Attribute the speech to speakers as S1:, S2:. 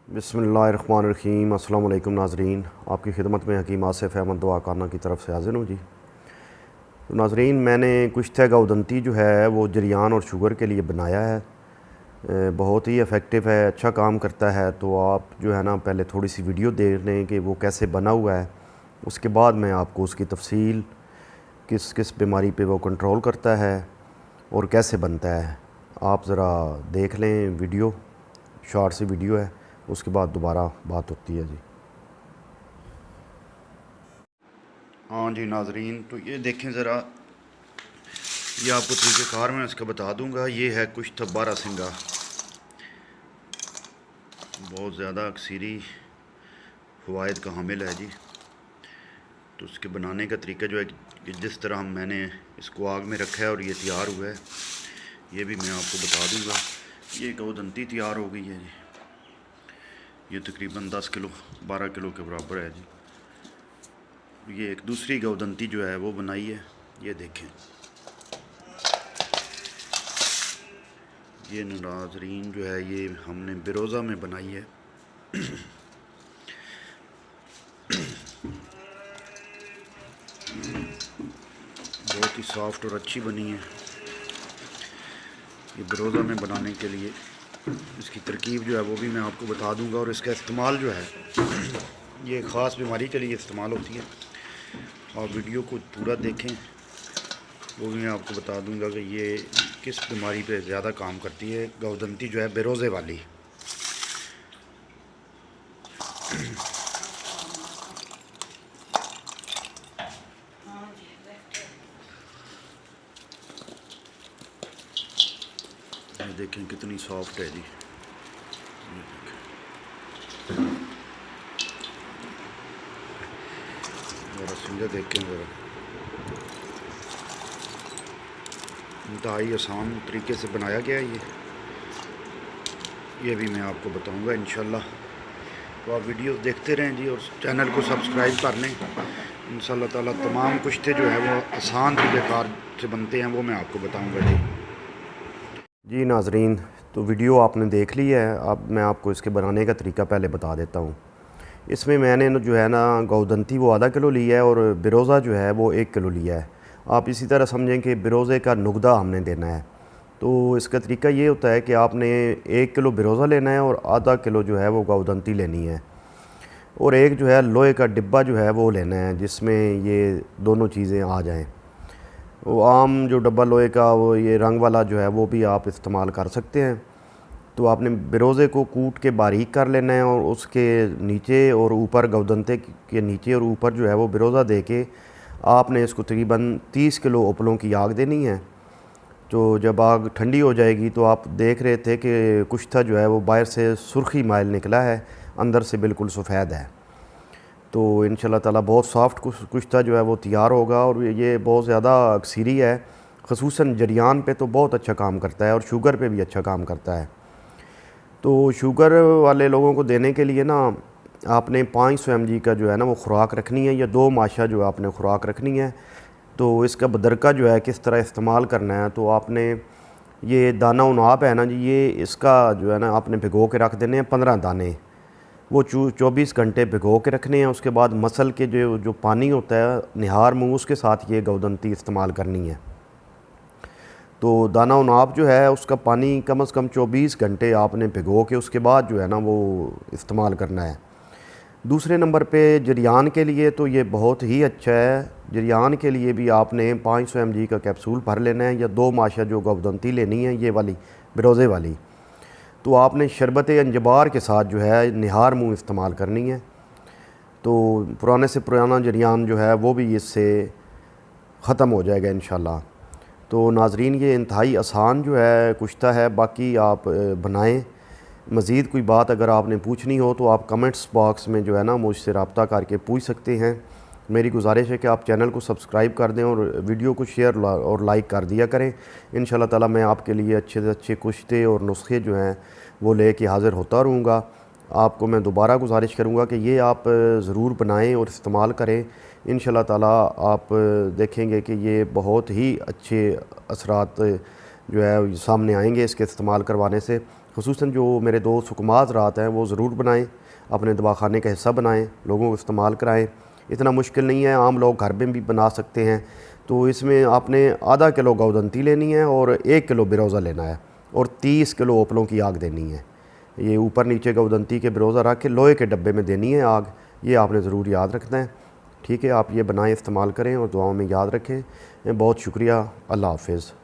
S1: बिस्मिल्लाहिर्रहमानिर्रहीम। अस्सलाम वालेकुम नाज़रीन, आपकी खिदमत में हकीम आसिफ़ अहमद दुआ खाना की तरफ से हाज़िर हूँ जी। तो नाज़रीन, मैंने कुश्ते गौदंती जो है वो जरियान और शुगर के लिए बनाया है। बहुत ही इफ़ेक्टिव है, अच्छा काम करता है। तो आप जो है ना पहले थोड़ी सी वीडियो देख लें कि वो कैसे बना हुआ है, उसके बाद मैं आपको उसकी तफसील किस किस बीमारी पे वो कंट्रोल करता है और कैसे बनता है आप ज़रा देख लें वीडियो। शॉर्ट सी वीडियो है, उसके बाद दोबारा बात होती है जी। हाँ जी नाज़रीन, तो ये देखें ज़रा, ये आपको तरीक़ेकार मैं इसका बता दूंगा। ये है कुश्त बारह सिंगा, बहुत ज़्यादा अक्सरी फ़वाइद का हामिल है जी। तो उसके बनाने का तरीका जो है कि जिस तरह मैंने इसको आग में रखा है और ये तैयार हुआ है, ये भी मैं आपको बता दूंगा। ये गौदंती तैयार हो गई है जी। ये तकरीबन 10 किलो 12 किलो के बराबर है जी। ये एक दूसरी गौदंती जो है वो बनाई है, ये देखें। ये नाज़रीन जो है ये हमने बिरोज़ा में बनाई है। बहुत ही सॉफ्ट और अच्छी बनी है। ये बिरोज़ा में बनाने के लिए इसकी तरकीब जो है वो भी मैं आपको बता दूंगा, और इसका इस्तेमाल जो है ये ख़ास बीमारी के लिए इस्तेमाल होती है। आप वीडियो को पूरा देखें, वो भी मैं आपको बता दूंगा कि ये किस बीमारी पे ज़्यादा काम करती है। गौदंती जो है बिरोज़े वाली। ये देखें कितनी सॉफ्ट है जी। ज़रा सिंगा देखें ज़रा, इंतहाई आसान तरीके से बनाया गया है ये भी मैं आपको बताऊंगा इंशाल्लाह। तो आप वीडियो देखते रहें जी, और चैनल को सब्सक्राइब कर लें। इंशाल्लाह ताला तमाम कुश्ते जो है वो आसान तरीक़ेकार से बनते हैं, वो मैं आपको बताऊंगा जी। जी नाज़रीन, तो वीडियो आपने देख ली है। अब मैं आपको इसके बनाने का तरीका पहले बता देता हूँ। इसमें मैंने जो है ना गौदंती वो आधा किलो लिया है, और बिरोज़ा जो है वो 1 किलो लिया है। आप इसी तरह समझें कि बिरोज़े का नुकदा हमने देना है। तो इसका तरीका ये होता है कि आपने 1 किलो बिरोज़ा लेना है और आधा किलो जो है वो गौदंती लेनी है, और एक जो है लोहे का डिब्बा जो है वो लेना है जिसमें ये दोनों चीज़ें आ जाएं। वो आम जो डब्बा लोहे का वो ये रंग वाला जो है वो भी आप इस्तेमाल कर सकते हैं। तो आपने बिरोज़े को कूट के बारीक कर लेना है, और उसके नीचे और ऊपर गौदंते के नीचे और ऊपर जो है वो बिरोज़ा दे के आपने इसको तकरीबन 30 किलो उपलों की आग देनी है। तो जब आग ठंडी हो जाएगी तो आप देख रहे थे कि कुश्ता जो है वो बाहर से सुर्खी माइल निकला है, अंदर से बिल्कुल सफ़ेद है। तो इंशाल्लाह ताला बहुत सॉफ्ट कुश्ता जो है वो तैयार होगा, और ये बहुत ज़्यादा अक्सरी है। ख़ुसूसन जरियान पे तो बहुत अच्छा काम करता है, और शुगर पे भी अच्छा काम करता है। तो शुगर वाले लोगों को देने के लिए ना आपने 500 mg का जो है ना वो ख़ुराक रखनी है, या 2 माशा जो आपने ख़ुराक रखनी है। तो इसका बदरका जो है किस तरह इस्तेमाल करना है, तो आपने ये दाना उनाब है ना जी, ये इसका जो है ना आपने भिगो के रख देने हैं 15 दाने। वो 24 घंटे भिगो के रखने हैं। उसके बाद मसल के जो जो पानी होता है निहार मुँह, उसके साथ ये गौदंती इस्तेमाल करनी है। तो दाना उनाब जो है उसका पानी कम से कम 24 घंटे आपने भिगो के उसके बाद जो है ना वो इस्तेमाल करना है। दूसरे नंबर पे जरियान के लिए तो ये बहुत ही अच्छा है। जरियान के लिए भी आपने 500 mg का कैप्सूल भर लेना है, या 2 माशा जो गौदंती लेनी है ये वाली बिरोज़े वाली। तो आपने शरबत अंजबार के साथ जो है निहार मुँह इस्तेमाल करनी है। तो पुराने से पुराना जरियान जो है वो भी इससे ख़त्म हो जाएगा इंशाल्लाह। तो नाज़रीन, ये इंतहाई आसान जो है कुश्ता है, बाकी आप बनाएं। मज़ीद कोई बात अगर आपने पूछनी हो तो आप कमेंट्स बॉक्स में जो है ना मुझसे रब्ता करके पूछ सकते हैं। मेरी गुजारिश है कि आप चैनल को सब्सक्राइब कर दें और वीडियो को शेयर और लाइक कर दिया करें। इंशाल्लाह ताला मैं आपके लिए अच्छे से अच्छे कुश्ते और नुस्खे जो हैं वो लेके हाज़िर होता रहूँगा। आपको मैं दोबारा गुजारिश करूँगा कि ये आप ज़रूर बनाएं और इस्तेमाल करें। इंशाल्लाह ताला आप देखेंगे कि ये बहुत ही अच्छे असरात जो है सामने आएंगे इसके इस्तेमाल करवाने से।
S2: खुसूसन जो मेरे दोस्त हुक्मात रात हैं वो ज़रूर बनाएं, अपने दवाखाने का हिस्सा बनाएं, लोगों को इस्तेमाल कराएं। इतना मुश्किल नहीं है, आम लोग घर में भी बना सकते हैं। तो इसमें आपने आधा किलो गौदंती लेनी है और 1 किलो बिरोज़ा लेना है और 30 किलो ओपलों की आग देनी है। ये ऊपर नीचे गौदंती के बिरोज़ा रख के लोहे के डब्बे में देनी है आग। ये आपने ज़रूर याद रखना है। ठीक है, आप ये बनाएं, इस्तेमाल करें और दुआओं में याद रखें। बहुत शुक्रिया। अल्लाह हाफ़िज़।